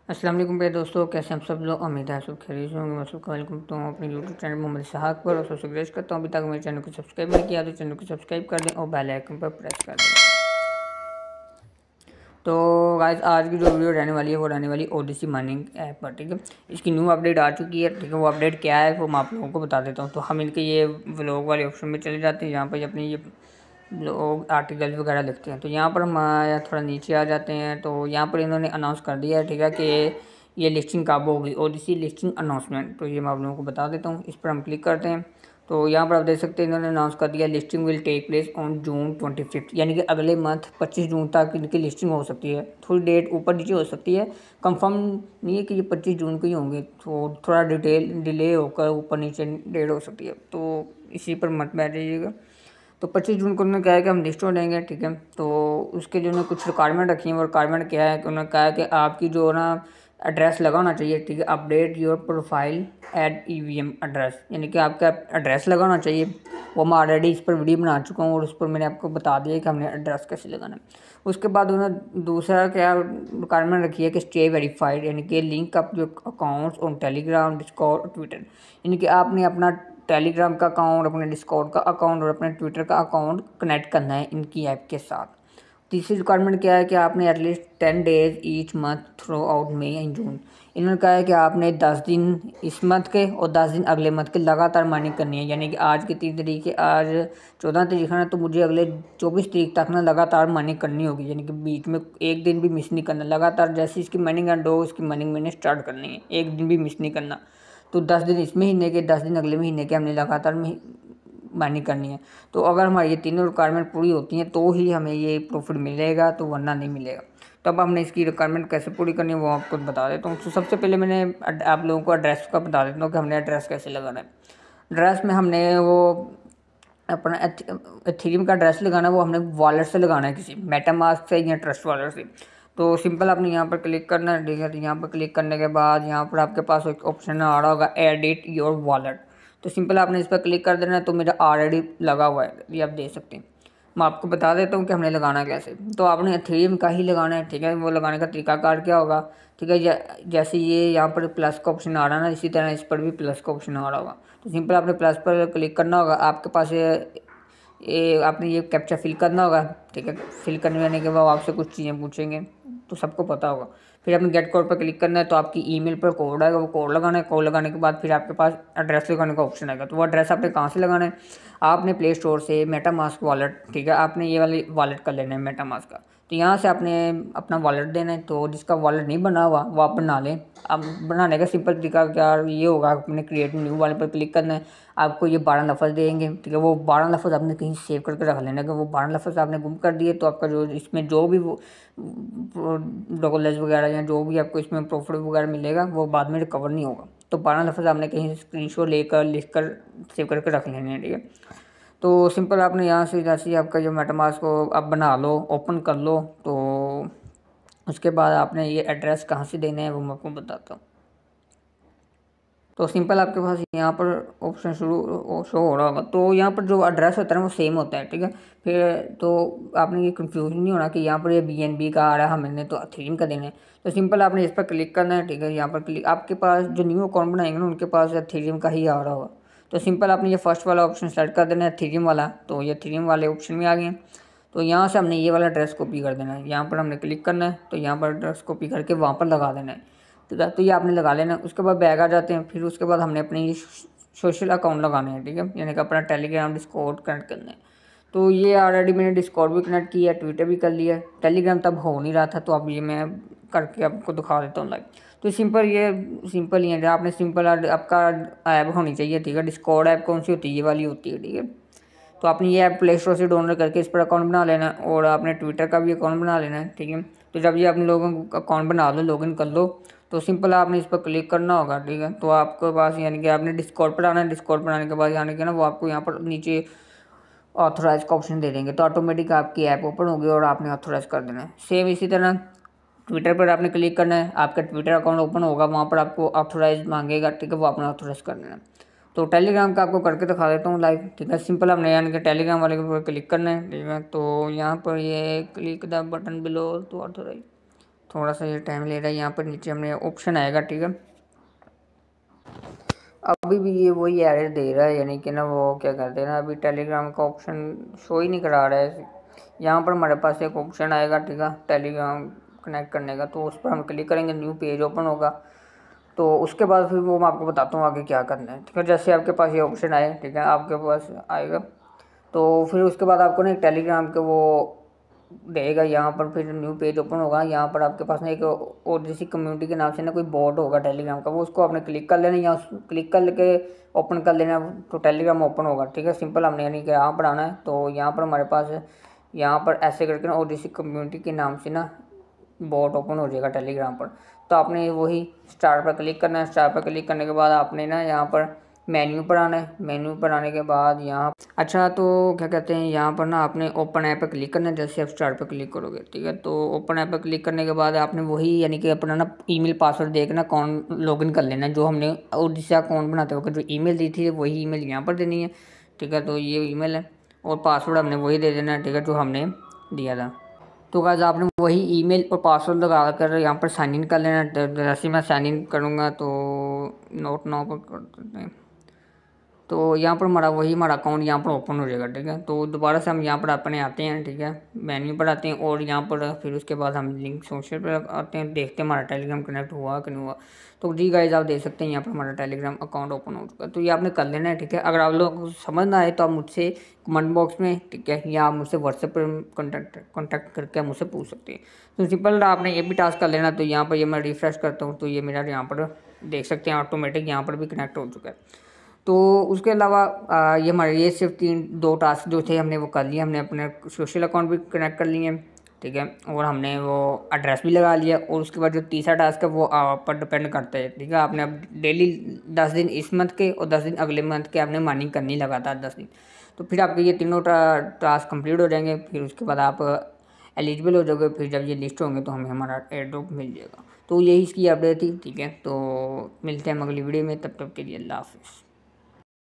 अस्सलाम वालेकुम प्यारे दोस्तों, कैसे हम सब लोग। उम्मीद है आप सब खैरियत से होंगे। मैं सबको वेलकम करता हूँ अपने यूट्यूब चैनल मोहम्मद इसहाक पर और सबसे रिक्वेस्ट करता हूँ अभी तक मेरे चैनल को सब्सक्राइब नहीं किया तो चैनल को सब्सक्राइब कर दें और बेल आइकन पर प्रेस कर दें। तो गाइस, आज की जो वीडियो रहने वाली है वो रहने वाली ओडिसी माइनिंग ऐप पर। ठीक है, इसकी न्यू अपडेट आ चुकी है। ठीक है, वो अपडेट क्या है वो मैं आप लोगों को बता देता हूँ। तो हम इनके ये व्लॉग वाले ऑप्शन में चले जाते हैं, यहाँ पर अपनी ये लोग आर्टिकल वगैरह लिखते हैं। तो यहाँ पर हम थोड़ा नीचे आ जाते हैं। तो यहाँ पर इन्होंने अनाउंस कर दिया है, ठीक है, कि ये लिस्टिंग कब होगी, ओडिसी लिस्टिंग अनाउंसमेंट। तो ये मैं आप लोगों को बता देता हूँ। इस पर हम क्लिक करते हैं तो यहाँ पर आप देख सकते हैं इन्होंने अनाउंस कर दिया listing will take place on June 25, यानी कि अगले मंथ 25 जून तक इनकी लिस्टिंग हो सकती है। थोड़ी डेट ऊपर नीचे हो सकती है, कंफर्म नहीं है कि ये 25 जून को ही होंगे। तो थोड़ा डिले होकर ऊपर नीचे डेट हो सकती है, तो इसी पर मत बैठ जाइएगा। तो 25 जून को उन्होंने कहा है कि हम लिस्ट हो लेंगे। ठीक है, तो उसके जो कुछ रिक्वायरमेंट रखी है वो रिक्वायरमेंट क्या है कि उन्होंने कहा है कि आपकी जो ना एड्रेस लगा होना चाहिए। ठीक है, update your profile add email address, यानी कि आपका एड्रेस लगा होना चाहिए। वो मैं ऑलरेडी इस पर वीडियो बना चुका हूँ और उस पर मैंने आपको बता दिया कि हमने एड्रेस कैसे लगाना है। उसके बाद उन्होंने दूसरा क्या रिक्वायरमेंट रखी है कि स्टे वेरीफाइड, यानी कि लिंक अप जो अकाउंट्स ऑन टेलीग्राम, डिस्कॉर्ड और ट्विटर, यानी कि आपने अपना टेलीग्राम का अकाउंट, अपने डिस्कॉर्ड का अकाउंट और अपने ट्विटर का अकाउंट कनेक्ट करना है इनकी ऐप के साथ। तीसरी रिक्वायरमेंट क्या है कि आपने at least 10 days each month throughout May and June, इन्होंने कहा है कि आपने 10 दिन इस मंथ के और 10 दिन अगले मंथ के लगातार माइनिंग करनी है। यानी कि आज की 3 तारीख है, आज 14 तारीख है ना, तो मुझे अगले 24 तारीख तक ना लगातार माइनिंग करनी होगी। यानी कि बीच में एक दिन भी मिस नहीं करना। लगातार जैसे इसकी माइनिंग एंड हो, इसकी माइनिंग मैंने स्टार्ट करनी है, एक दिन भी मिस नहीं करना। तो 10 दिन इस महीने के, 10 दिन अगले महीने के हमने लगातार माइनिंग करनी है। तो अगर हमारी ये तीनों रिक्वायरमेंट पूरी होती हैं तो ही हमें ये प्रॉफिट मिलेगा, तो वरना नहीं मिलेगा। तो अब हमने इसकी रिक्वायरमेंट कैसे पूरी करनी है वो आपको बता देता हूँ। तो सबसे पहले मैंने आप लोगों को एड्रेस का बता देता हूँ कि हमने एड्रेस कैसे लगाना है। एड्रेस में हमने वो अपना एथेरियम का एड्रेस लगाना है, वो हमने वॉलेट से लगाना है, किसी मेटामास्क से या ट्रस्ट वॉलेट से। तो सिंपल आपने यहाँ पर क्लिक करना है। ठीक है, तो यहाँ पर क्लिक करने के बाद यहाँ पर आपके पास एक ऑप्शन आ रहा होगा एडिट योर वॉलेट। तो सिंपल आपने इस पर क्लिक कर देना है। तो मेरा ऑलरेडी लगा हुआ है, ये आप देख सकते हैं। मैं आपको बता देता हूँ कि हमने लगाना कैसे। तो आपने एथेरियम का ही लगाना है। ठीक है, वो लगाने का तरीकाकार क्या होगा, ठीक है, जैसे ये यहाँ पर प्लस का ऑप्शन आ रहा है ना, इसी तरह इस पर भी प्लस का ऑप्शन आ रहा होगा। तो सिंपल आपने प्लस पर क्लिक करना होगा। आपके पास ये आपने ये कैप्चा फिल करना होगा। ठीक है, फिल करने के बाद आपसे कुछ चीज़ें पूछेंगे, तो सबको पता होगा। फिर आपने गेट कोड पर क्लिक करना है। तो आपकी ईमेल पर कोड आएगा, वो कोड लगाना है। कोड लगाने के बाद फिर आपके पास एड्रेस लगाने का ऑप्शन आएगा। तो वो एड्रेस आपने कहाँ से लगाना है, आपने प्ले स्टोर से मेटामास्क वॉलेट, ठीक है, आपने ये वाली वॉलेट कर लेना है मेटामास्क का। तो यहाँ से आपने अपना वॉलेट देना है। तो जिसका वॉलेट नहीं बना हुआ वो आप बना लें। अब बनाने का सिंपल तरीका क्या ये होगा, आपने क्रिएट न्यू वाले पर क्लिक करना है। आपको ये 12 लफ्ज़ देंगे। ठीक है, वो 12 लफ्ज़ आपने कहीं सेव करके रख लेना है। कि वो 12 लफ्ज़ आपने गुम कर दिए तो आपका जो इसमें जो भी वो डॉलर्स वगैरह या जो भी आपको इसमें प्रॉफिट वगैरह मिलेगा वो बाद में रिकवर नहीं होगा। तो 12 लफ्ज़ आपने कहीं स्क्रीनशॉट लेकर लिख कर सेव करके रख लेने हैं। ठीक है, तो सिंपल आपने यहाँ से जैसे ही आपका जो मेटामास्क को आप बना लो, ओपन कर लो, तो उसके बाद आपने ये एड्रेस कहाँ से देना है वो मैं आपको बताता हूँ। तो सिंपल आपके पास यहाँ पर ऑप्शन शो हो रहा होगा। तो यहाँ पर जो एड्रेस होता है ना वो सेम होता है। ठीक है, फिर तो आपने ये कंफ्यूजन नहीं होना कि यहाँ पर ये BNB का आ रहा है, हमने तो एथेरियम का देना है। तो सिंपल आपने इस पर क्लिक करना है। ठीक है, यहाँ पर क्लिक, आपके पास जो न्यू अकाउंट बनाएंगे ना उनके पास एथेरियम का ही आ रहा होगा। तो सिंपल आपने ये फर्स्ट वाला ऑप्शन सेलेक्ट कर देना है, एथेरियम वाला। तो ये एथेरियम वाले ऑप्शन में आ गए। तो यहाँ से हमने ये वाला एड्रेस कॉपी कर देना है। यहाँ पर हमने क्लिक करना है। तो यहाँ पर एड्रेस कॉपी करके वहाँ पर लगा देना है। ठीक है, तो ये आपने लगा लेना। उसके बाद बैग आ जाते हैं। फिर उसके बाद हमने अपने सोशल अकाउंट लगाने हैं। ठीक है, यानी कि अपना टेलीग्राम, डिस्कॉर्ड कनेक्ट करना है। तो ये ऑलरेडी मैंने डिस्कॉर्ड भी कनेक्ट किया है, ट्विटर भी कर लिया है। टेलीग्राम तब हो नहीं रहा था, तो अब ये मैं करके आपको दिखा देता हूँ लाइव। तो सिंपल ही है। आपने सिंपल आपका ऐप होनी चाहिए। ठीक है, डिस्कॉर्ड ऐप कौन सी होती है, ये वाली होती है। ठीक है, तो आपने ये ऐप प्ले स्टोर से डाउनलोड करके इस पर अकाउंट बना लेना है और आपने ट्विटर का भी अकाउंट बना लेना है। ठीक है, तो जब ये अपने लोगों का अकाउंट बना लो, लॉगिन कर लो, तो सिंपल आपने इस पर क्लिक करना होगा। ठीक है, तो आपके पास यानी कि आपने डिस्कॉर्ड पर आना है। डिस्कॉर्ड पर आने के बाद यानी कि ना वो आपको यहाँ पर नीचे ऑथोराइज का ऑप्शन दे देंगे। तो ऑटोमेटिक आपकी ऐप ओपन होगी और आपने ऑथोराइज कर देना है। सेम इसी तरह ट्विटर पर आपने क्लिक करना है, आपका ट्विटर अकाउंट ओपन होगा, वहाँ पर आपको ऑथोराइज मांगेगा। ठीक है, वो आपने ऑथोराइज कर देना है। तो टेलीग्राम का आपको करके दिखा देता हूँ लाइव। ठीक है, सिंपल आपने यानी कि टेलीग्राम वाले के ऊपर क्लिक करना है। ठीक है, तो यहाँ पर ये click the button below to authorize. थोड़ा सा ये टाइम ले रहा है। यहाँ पर नीचे हमने ऑप्शन आएगा, ठीक है। अभी भी ये वही एरर दे रहा है, यानी कि ना वो क्या कहते हैं ना, अभी टेलीग्राम का ऑप्शन शो ही नहीं करा रहा है। यहाँ पर हमारे पास एक ऑप्शन आएगा, ठीक है, टेलीग्राम कनेक्ट करने का। तो उस पर हम क्लिक करेंगे, न्यू पेज ओपन होगा। तो उसके बाद फिर वो मैं आपको बताता हूँ आगे क्या करना है, ठीक है। जैसे आपके पास ये ऑप्शन आए, ठीक है, आपके पास आएगा तो फिर उसके बाद आपको ना एक टेलीग्राम के वो देगा यहाँ पर, फिर न्यू पेज ओपन होगा। यहाँ पर आपके पास ना एक ओडीसी कम्युनिटी के नाम से ना कोई बॉट होगा टेलीग्राम का, वो उसको आपने क्लिक कर लेना, या क्लिक कर लेके ओपन कर लेना, तो टेलीग्राम ओपन होगा, ठीक है। सिंपल हमने यानी कि यहाँ पर आना है। तो यहाँ पर हमारे पास यहाँ पर ऐसे करके ना ओडीसी कम्युनिटी के नाम से ना बॉट ओपन हो जाएगा टेलीग्राम पर। तो आपने वही स्टार पर क्लिक करना है। स्टार पर क्लिक करने के बाद आपने ना यहाँ पर मेन्यू पर आना है। मेन्यू पर आने के बाद यहाँ अच्छा तो क्या कहते हैं, यहाँ पर ना आपने ओपन ऐप पर क्लिक करना है। जैसे आप स्टार पर क्लिक करोगे, ठीक है, तो ओपन ऐप पर क्लिक करने के बाद आपने वही यानी कि अपना ना ईमेल पासवर्ड देखना कौन लॉगिन कर लेना है, जो हमने ओडिसी अकाउंट बनाते वक्त जो ईमेल दी थी वही ईमेल यहाँ पर देनी है, ठीक है। तो ये ईमेल है और पासवर्ड हमने वही दे देना है, ठीक है, जो हमने दिया था। तो गाइस आपने वही ईमेल और पासवर्ड लगा कर यहाँ पर साइन इन कर लेना। जैसे मैं साइन इन करूँगा तो नोट नाउ पर कर देते हैं। तो यहाँ पर हमारा अकाउंट यहाँ पर ओपन हो जाएगा, ठीक है। तो दोबारा से हम यहाँ पर अपने आते हैं, ठीक है, मेन्यू पर आते हैं और यहाँ पर फिर उसके बाद हम लिंक सोशल पर आते हैं, देखते हैं हमारा टेलीग्राम कनेक्ट हुआ कि नहीं हुआ। तो जी गाइस आप देख सकते हैं यहाँ पर हमारा टेलीग्राम अकाउंट ओपन हो चुका है। तो ये आपने कर लेना है, ठीक है। अगर आप लोग समझ ना आए तो आप मुझसे कमेंट बॉक्स में, ठीक है, या आप मुझसे व्हाट्सएप पर कॉन्टैक्ट करके आप मुझसे पूछ सकते हैं। तो सिंपल आपने ये भी टास्क कर लेना। तो यहाँ पर ये मैं रिफ्रेश करता हूँ तो ये मेरा यहाँ पर देख सकते हैं ऑटोमेटिक यहाँ पर भी कनेक्ट हो चुका है। तो उसके अलावा ये हमारे ये सिर्फ 2 टास्क जो थे हमने वो कर लिए। हमने अपने सोशल अकाउंट भी कनेक्ट कर लिए, ठीक है, और हमने वो एड्रेस भी लगा लिया। और उसके बाद जो तीसरा टास्क है वो आप पर डिपेंड करता है, ठीक है। आपने अब डेली 10 दिन इस मंथ के और 10 दिन अगले मंथ के आपने माइनिंग करनी लगातार 10 दिन। तो फिर आपके ये तीनों टास्क कंप्लीट हो जाएंगे। फिर उसके बाद आप एलिजिबल हो जाओगे। फिर जब ये लिस्ट होंगे तो हमें हमारा एयर ड्रॉप मिल जाएगा। तो यही इसकी अपडेट थी, ठीक है। तो मिलते हैं हम अगली वीडियो में, तब तक के लिए अल्लाह हाफिज़।